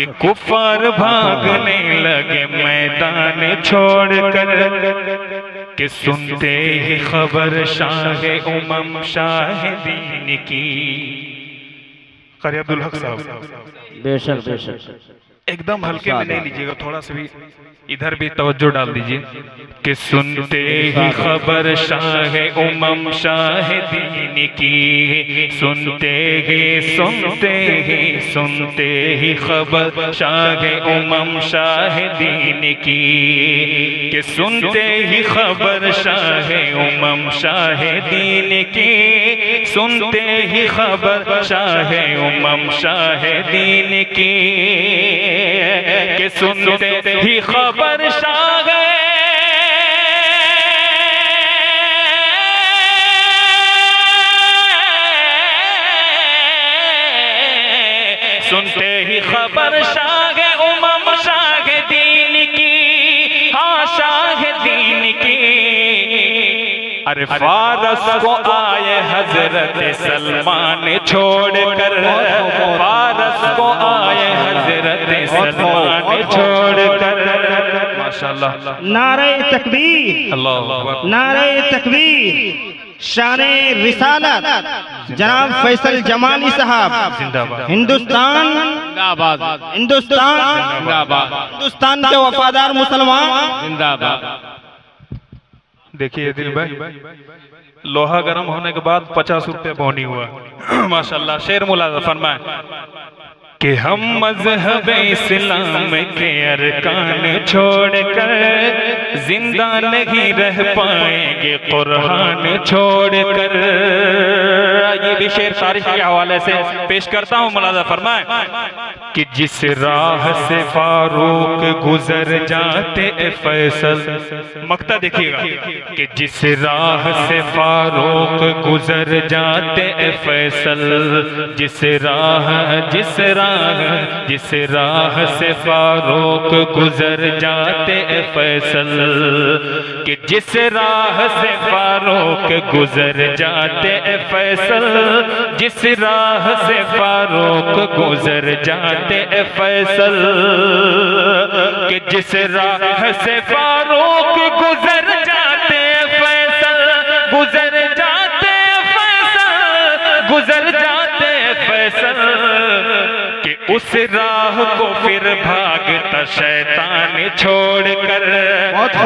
कि कुफार भागने लगे मैदान छोड़कर, कि सुनते ही खबर शाह उमम शाह दीन की। कारी अब्दुल हक साहब बेशक बेशक एकदम हल्के में नहीं लीजिएगा, थोड़ा सा भी इधर भी तवज्जो डाल दीजिए। कि सुनते ही खबर शाह उमम शाह दीन की, सुनते ही खबर शाह उमम शाह दीन की, कि सुनते ही खबर शाह उमम शाह दीन की, सुनते ही खबर शाह उमम शाह दीन की, कि सुनते ही खबर शाह सुनते ही खबर शाह उमम शाह दीन की, हाँ शाह दीन की। अरे फारस को आए हजरत सलमान छोड़कर, फारस को आए हजरत सलमान छोड़कर। माशाअल्लाह, नारे तकबीर, अल्लाह नारे तकबीर। शाने रिसालत जनाब फैसल जमाली साहब जिंदाबाद, हिंदुस्तान जिंदाबाद, हिंदुस्तान जिंदाबाद, हिंदुस्तान के वफादार मुसलमान जिंदाबाद। देखिए दिल भाई, लोहा गर्म होने के बाद 50 रुपये बोनी हुआ। माशाअल्लाह, शेर मुलाज़ा फरमाए कि हम मज़हब इस्लाम के अरकान छोड़कर जिंदा नहीं रह पाएंगे कुरान छोड़कर। ये भी शेर तारीख के हवाले से पेश करता हूँ, मुलाज़ा फरमाए कि जिस राह से फारूक गुजर जाते फैसल, मक्ता देखिएगा, कि जिस राह से फारूक गुजर जाते फैसल, जिस राह से फारूक गुजर जाते फैसल, कि जिस राह से फारूक गुजर जाते फैसल, जिस राह से फारूक गुजर जाते फैसल, कि जिस राह से फारूक गुजर जाते फैसल, गुजर जाते फैसल, गुजर जाते फैसल, कि उस राह को फिर भागता शैतान छोड़कर,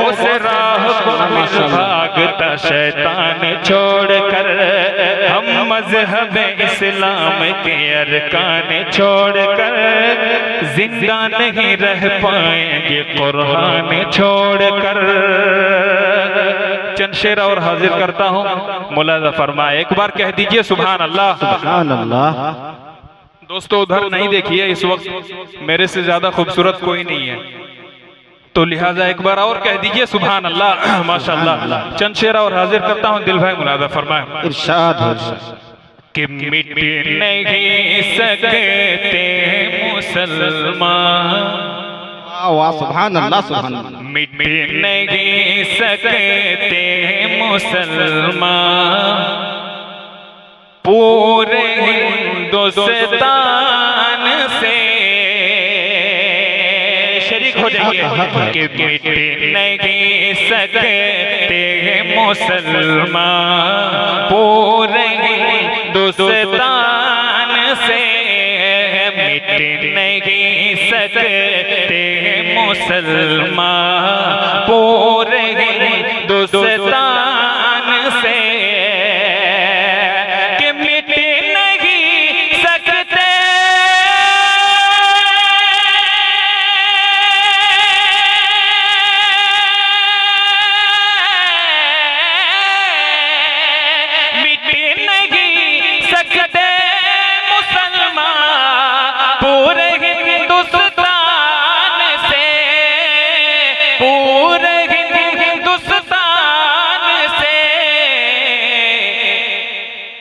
उस राह को फिर भागता शैतान छोड़कर, हम मजहब इस्लाम के अरकान छोड़कर जिंदा नहीं रह पाएंगे कुरान छोड़कर। चंद शेर और हाजिर करता हूँ, मुलाज़ा फरमाए, एक बार कह दीजिए सुभान अल्लाह। सुभान अल्लाह। दोस्तों उधर नहीं देखिए, इस वक्त मेरे से ज्यादा खूबसूरत कोई नहीं है, तो लिहाजा एक बार और कह दीजिए सुभान अल्लाह। माशाअल्लाह, चंद शेर और हाजिर करता हूँ, दिल भाई मुलाज़ा फरमाए इरशाद हो कि मिट नहीं सकते मुसलमान, वाह सुभान अल्लाह, सुभान अल्लाह। मिट नहीं सकते मुसलमान पूरे हिंदुस्तान से। शरीक हो जाइए कि मिट नहीं सकते मुसलमान पूरे हिंदुस्तान से, मिट नहीं सकते मुसलमान पूरे हिंदुस्तान से, कि मिट नहीं सकते मुसलमान पूरे हिंदुस्तान से, पूरे हिंदुस्तान से।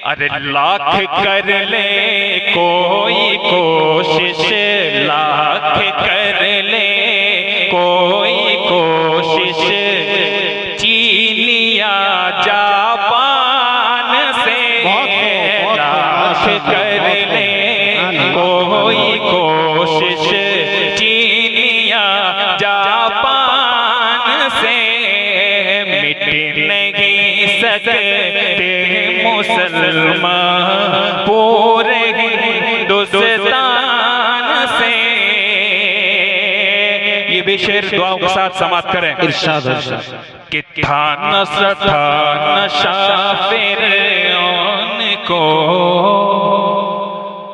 अरे लाख कर ले कोई कोशिश, लाख कर ले कोई कोशिश, चीनिया जापान से। लाख कर ले कोई कोशिश, मुसलमान पूरे हिंदुस्तान से। ये भी शेर दुआओं के साथ समाप्त करें। इरशाद इरशाद। कि था नशा फिरऔन को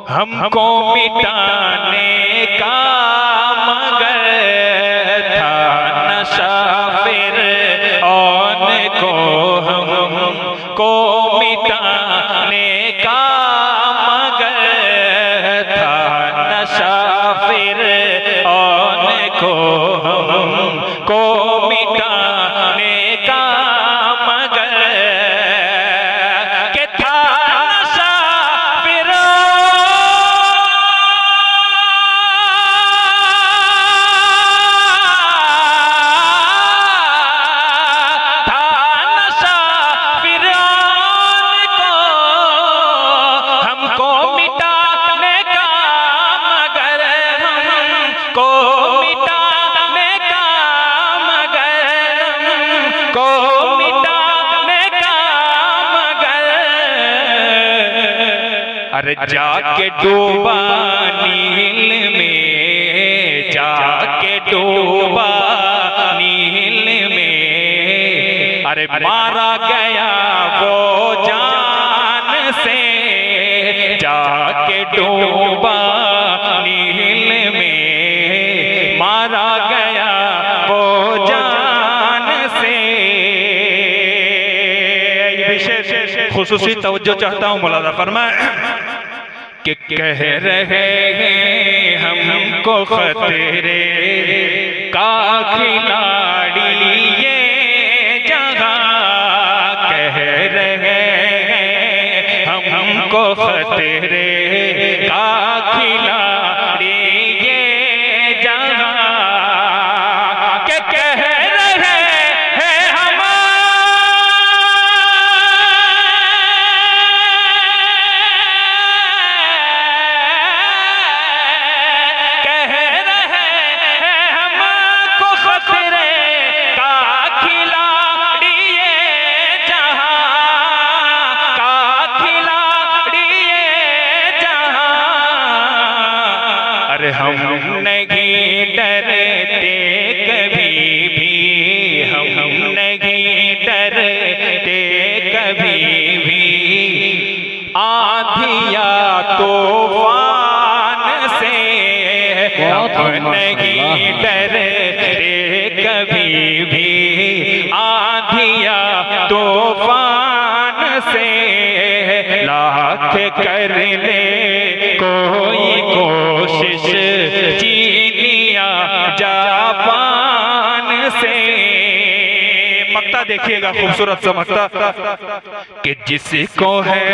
हमको मिटाने का, मगर था नशा फिरऔन को हमको मिटाने का, मगर था नशा फिरऔन को हमको मिटाने का, मगर के था नशा अरे जाके डूबा नील में, जाके डूबा नील में, अरे मारा गया वो जान से, जाके डूबा नील में, मारा गया वो जान से। विशेष खुसूसी तवज्जो चाहता हूँ मुलाजा फरमाए कि कह रहे हैं हमको खतरे का खिलाड़ी ये जहां, कह रहे हैं हमको खतरे का खिलाड़ी ये जहां, के कह रहे हैं हम हम नहीं डरते कभी भी, हम नहीं डरते कभी भी, आंधिया तूफान से, हम नहीं डरते कभी भी, आंधिया तूफान से, लाख कर ले कोई कोशिश चीनिया जापान से। मक्ता देखिएगा खूबसूरत सा मक्ता कि जिसको है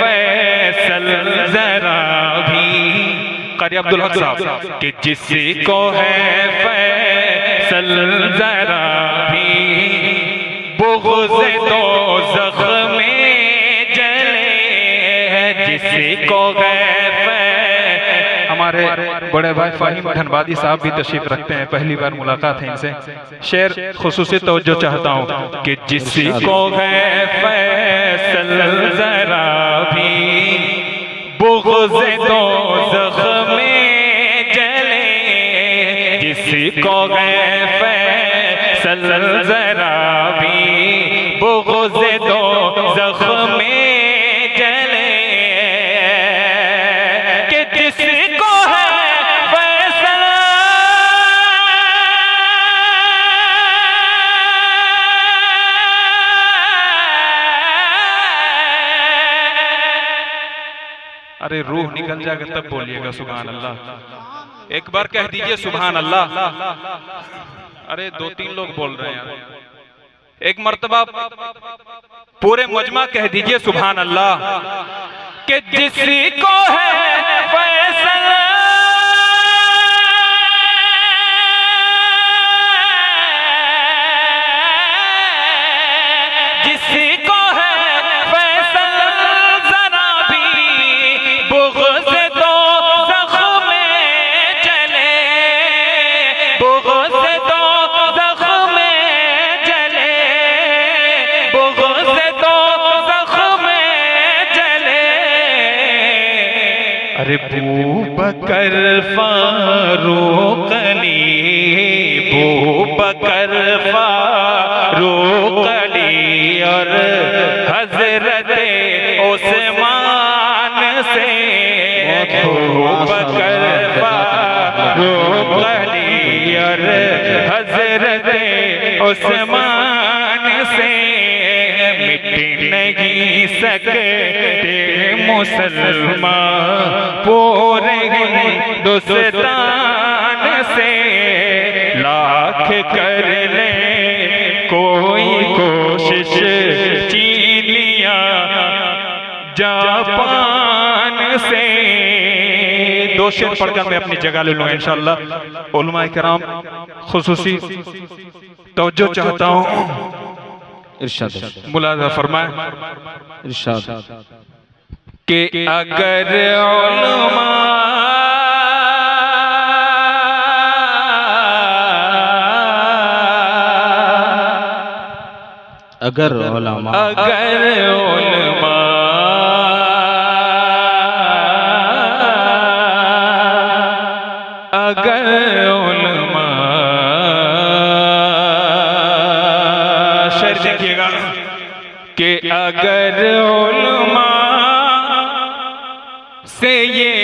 फैसल जरा भी, कारी अब्दुल हक साहब, कि जिसको है फैसल जरा भी, बुग़्ज़ दोज़ख़ में जले, जिसको है हमारे बड़े भाई फाहिम धनबादी साहब भी तशरीफ रखते हैं, पहली बार मुलाकात है इनसे। शेर खुसूसी तवज्जो चाहता हूँ कि जिसको है फैसल जरा भी, बुग़्ज़ दोज़ख़ में जले, जिसको है फैसल जरा भी, बुग़्ज़ दोज़ख़ में जले, कि जिसको है फैसल अरे रूह निकल जाएगा तब बोलिएगा सुभान अल्लाह। एक बार कह दीजिए सुभान अल्लाह। अरे दो तीन लोग बोल रहे हैं यार, एक मर्तबा पूरे मजमा कह दीजिए सुभान अल्लाह। कि जिसको है फैसल जिसको है फैसल जरा भी, बुग़्ज़ दोज़ख़ में जले, बुग़्ज़ दोज़ख़ में जले, बुग़्ज़ दोज़ख़ में बू बकर फारूक अली, बू बकर फारूक अली और हजरत उस्मान से, बू बकर फारूक अली और हजरत उस्मान से मिट नहीं सकते मुसलमान पूरे हिंदुस्तान से। लाख कर ले कोई कोशिश चीनिया जापान से। दो शेर पढ़कर मैं अपनी जगह ले लूंगा इंशाअल्लाह। उलमाए किराम खुसूसी तवज्जो चाहता हूँ, इरशाद मुलाजा फरमाए इरशाद कि अगर उलमा अगर उलमा शेर देखिएगा कि अगर उलमा से ये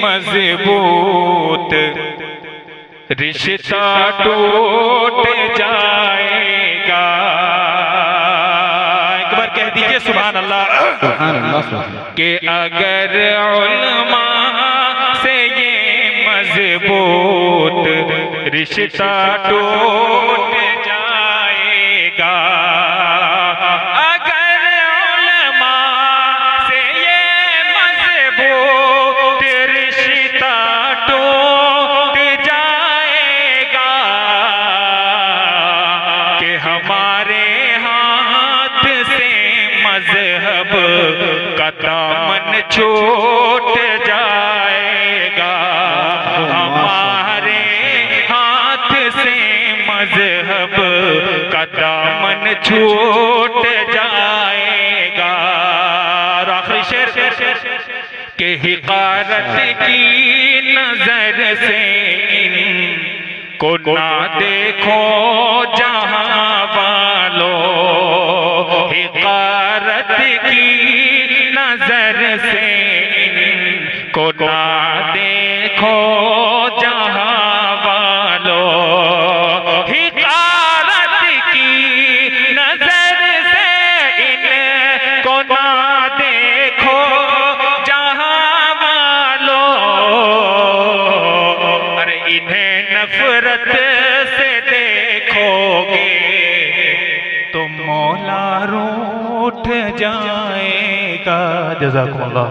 मजबूत रिश्ता टूट जाएगा। एक बार कह दीजिए सुभान अल्लाह। सुभान अल्लाह सुभान कि अगर उलमा से ये मजबूत रिश्ता टूट जाएगा, अगर उलमा से ये मजबूत रिश्ता टूट जाएगा कि हमारे हाथ से मजहब का दामन छूट जाएगा, हमारे हाथ से मजहब का दामन छूट जाएगा। और आखिरी शेर के हिकारत की नजर से इनको ना देखो जहां वालों, हिकारत की नजर से इनको ना देखो जहां वालों, हिकारत की नजर से इनको ना देखो जहां वालों। अरे इन्हें नफरत से देखोगे तो मौला रूठ जाएगा। जज़ाकुमुल्लाह।